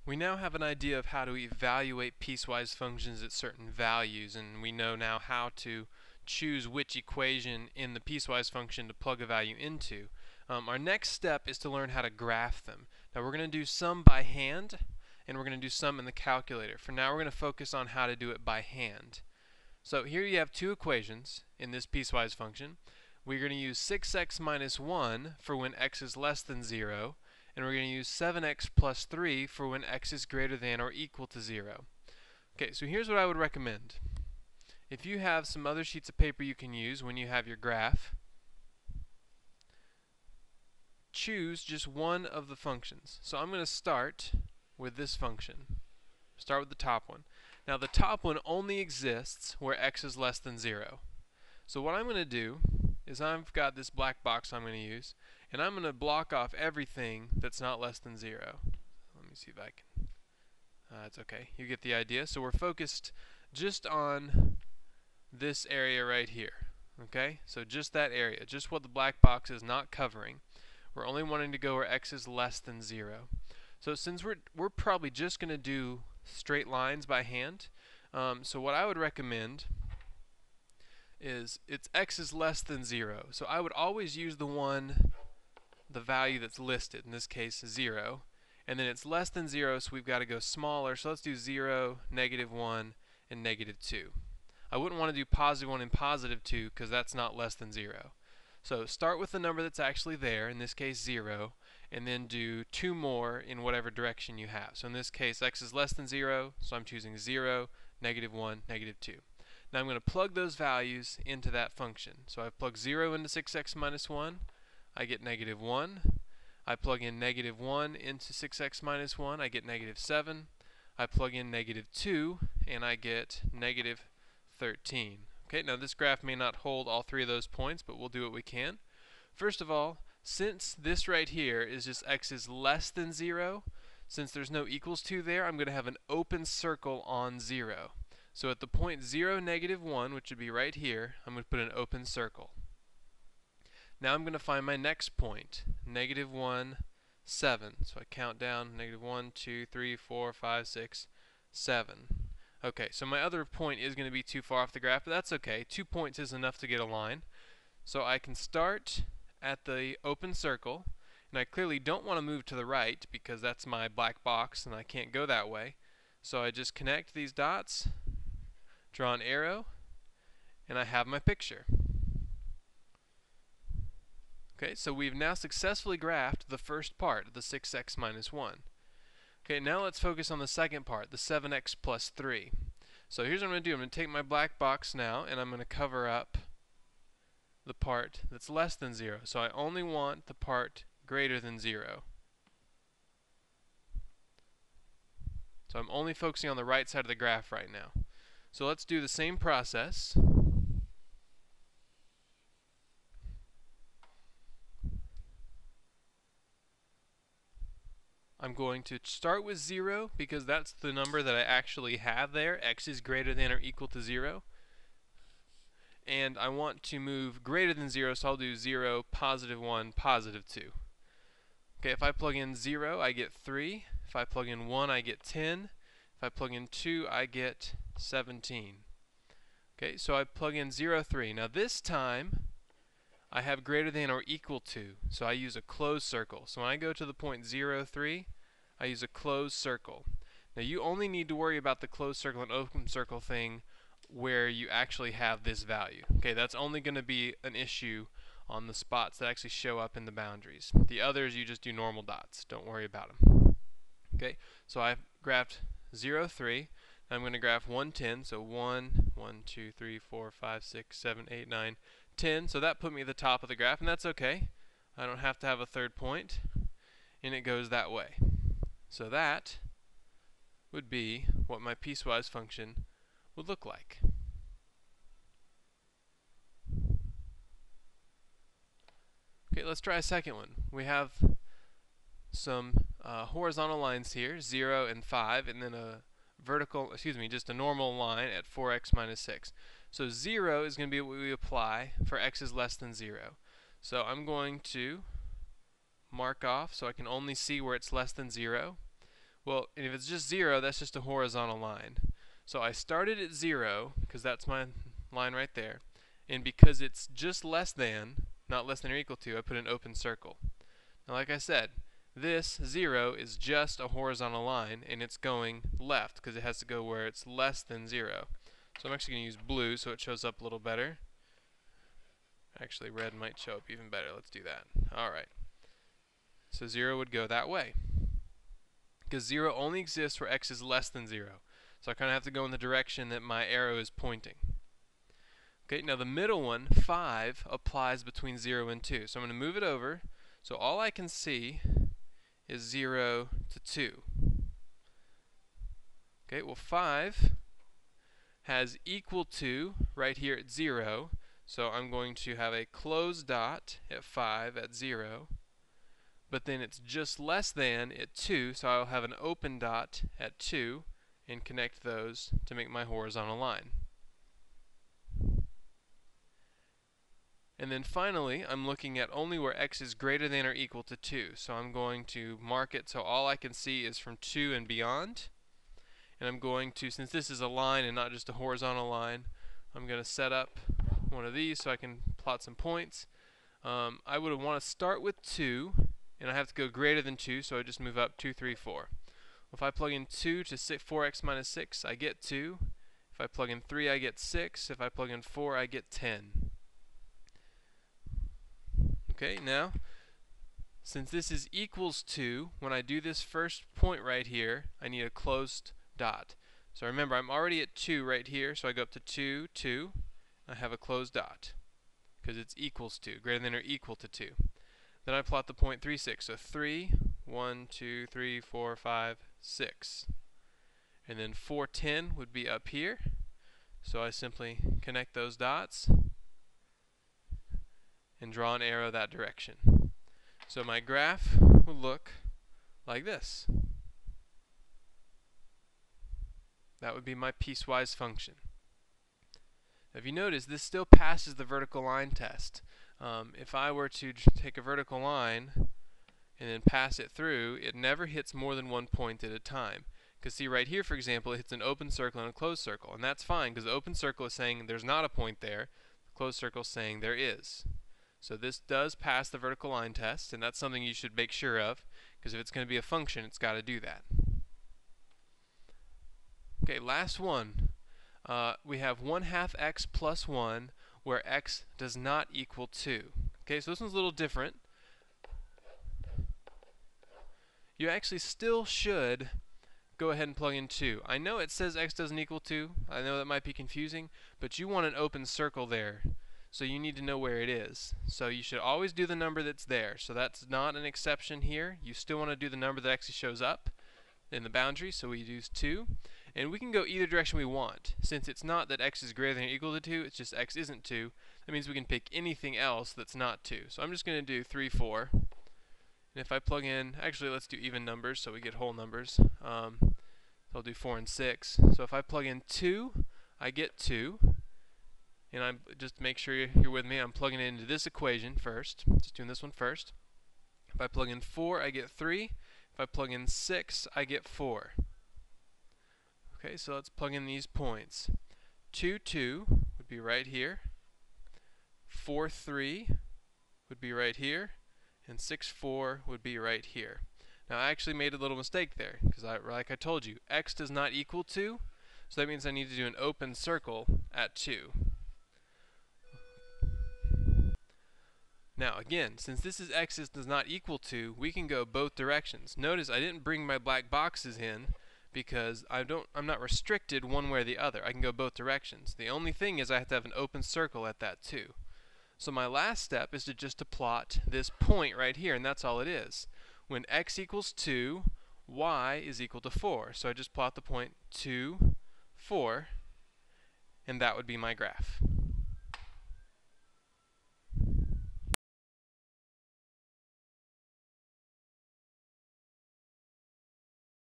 We now have an idea of how to evaluate piecewise functions at certain values, and we know now how to choose which equation in the piecewise function to plug a value into. Our next step is to learn how to graph them. Now we're going to do some by hand, and we're going to do some in the calculator. For now we're going to focus on how to do it by hand. So here you have two equations in this piecewise function. We're going to use 6x minus 1 for when x is less than 0, and we're going to use 7x plus 3 for when x is greater than or equal to 0. Okay, so here's what I would recommend. If you have some other sheets of paper you can use when you have your graph, choose just one of the functions. So I'm going to start with this function. Start with the top one. Now the top one only exists where x is less than 0. So what I'm going to do is I've got this black box I'm going to use, and I'm going to block off everything that's not less than 0. Let me see if I can. It's okay. You get the idea. So we're focused just on this area right here. Okay? So just that area, just what the black box is not covering. We're only wanting to go where x is less than 0. So since we're probably just going to do straight lines by hand, so what I would recommend is it's x is less than 0. So I would always use the value that's listed, in this case 0. And then it's less than 0, so we've got to go smaller. So let's do 0, -1, and -2. I wouldn't want to do +1 and +2 because that's not less than 0. So start with the number that's actually there, in this case 0, and then do 2 more in whatever direction you have. So in this case x is less than 0, so I'm choosing 0, -1, -2. Now I'm going to plug those values into that function. So I plug 0 into 6x minus 1, I get -1. I plug in -1 into 6x minus 1, I get -7. I plug in -2, and I get -13. Okay, now this graph may not hold all three of those points, but we'll do what we can. First of all, since this right here is just x is less than 0, since there's no equals to there, I'm going to have an open circle on 0. So at the point 0, -1, which would be right here, I'm going to put an open circle. Now I'm going to find my next point, -1, 7. So I count down, -1, 2, 3, 4, 5, 6, 7. Okay, so my other point is going to be too far off the graph, but that's okay. 2 points is enough to get a line. So I can start at the open circle, and I clearly don't want to move to the right because that's my black box and I can't go that way. So I just connect these dots, draw an arrow, and I have my picture. Okay, so we've now successfully graphed the first part, the 6x minus 1. Okay, now let's focus on the second part, the 7x plus 3. So here's what I'm going to do. I'm going to take my black box now, and I'm going to cover up the part that's less than 0. So I only want the part greater than 0. So I'm only focusing on the right side of the graph right now. So let's do the same process. I'm going to start with 0 because that's the number that I actually have there. X is greater than or equal to 0. And I want to move greater than 0, so I'll do 0, +1, +2. Okay, if I plug in 0, I get 3. If I plug in 1, I get 10. If I plug in 2, I get 17. Okay, so I plug in 0, 3. Now this time, I have greater than or equal to, so I use a closed circle. So when I go to the point 0, 3, I use a closed circle. Now you only need to worry about the closed circle and open circle thing where you actually have this value. Okay, that's only going to be an issue on the spots that actually show up in the boundaries. The others you just do normal dots. Don't worry about them. Okay, so I've graphed 0, 3. I'm going to graph 1, 10. So 1, 1, 2, 3, 4, 5, 6, 7, 8, 9, 10. So that put me at the top of the graph, and that's okay. I don't have to have a third point, and it goes that way. So that would be what my piecewise function would look like. Okay, let's try a second one. We have some horizontal lines here, 0 and 5, and then a just a normal line at 4x minus 6. So 0 is going to be what we apply for x is less than 0. So I'm going to mark off so I can only see where it's less than 0. Well, and if it's just 0, that's just a horizontal line. So I started at 0, because that's my line right there. And because it's just less than, not less than or equal to, I put an open circle. Now, like I said, this 0 is just a horizontal line, and it's going left, because it has to go where it's less than 0. So I'm actually going to use blue so it shows up a little better. Actually, red might show up even better. Let's do that. Alright. So 0 would go that way, because 0 only exists where x is less than 0. So I kind of have to go in the direction that my arrow is pointing. Okay, now the middle one, 5, applies between 0 and 2. So I'm going to move it over, so all I can see is 0 to 2. Okay, well 5 has equal to right here at 0, so I'm going to have a closed dot at 5 at 0. But then it's just less than at 2, so I'll have an open dot at 2 and connect those to make my horizontal line. And then finally, I'm looking at only where x is greater than or equal to 2. So I'm going to mark it so all I can see is from 2 and beyond. And I'm going to, since this is a line and not just a horizontal line, I'm going to set up one of these so I can plot some points. I would want to start with 2, and I have to go greater than 2, so I just move up 2, 3, 4. If I plug in 2 to 4x minus 6, I get 2. If I plug in 3, I get 6. If I plug in 4, I get 10. Okay, now, since this is equals to, when I do this first point right here, I need a closed dot. So remember, I'm already at 2 right here, so I go up to 2, 2. I have a closed dot, because it's equals to, greater than or equal to 2. Then I plot the point 3, 6. So 3, 1, 2, 3, 4, 5, 6. And then 4, 10 would be up here. So I simply connect those dots and draw an arrow that direction. So my graph would look like this. That would be my piecewise function. Now if you notice, this still passes the vertical line test. If I were to take a vertical line and then pass it through, it never hits more than one point at a time. Because see right here, for example, it hits an open circle and a closed circle. And that's fine, because the open circle is saying there's not a point there. The closed circle is saying there is. So this does pass the vertical line test, and that's something you should make sure of, because if it's going to be a function, it's got to do that. Okay, last one. We have 1/2 x plus 1, where x does not equal 2. Okay, so this one's a little different. You actually still should go ahead and plug in 2. I know it says x doesn't equal 2. I know that might be confusing, but you want an open circle there. So you need to know where it is. So you should always do the number that's there. So that's not an exception here. You still want to do the number that actually shows up in the boundary, so we use 2. And we can go either direction we want. Since it's not that x is greater than or equal to 2, it's just x isn't 2. That means we can pick anything else that's not 2. So I'm just going to do 3, 4. And if I plug in, actually let's do even numbers so we get whole numbers. So I'll do 4 and 6. So if I plug in 2, I get 2. And I'm just make sure you're with me. I'm plugging it into this equation first. Just doing this one first. If I plug in 4, I get 3. If I plug in 6, I get 4. Okay, so let's plug in these points. 2, 2 would be right here. 4, 3 would be right here. And 6, 4 would be right here. Now I actually made a little mistake there, because like I told you, x does not equal 2. So that means I need to do an open circle at 2. Now again, since this is x does not equal 2, we can go both directions. Notice I didn't bring my black boxes in because I'm not restricted one way or the other. I can go both directions. The only thing is I have to have an open circle at that 2. So my last step is to just to plot this point right here, and that's all it is. When x equals 2, y is equal to 4. So I just plot the point 2, 4, and that would be my graph.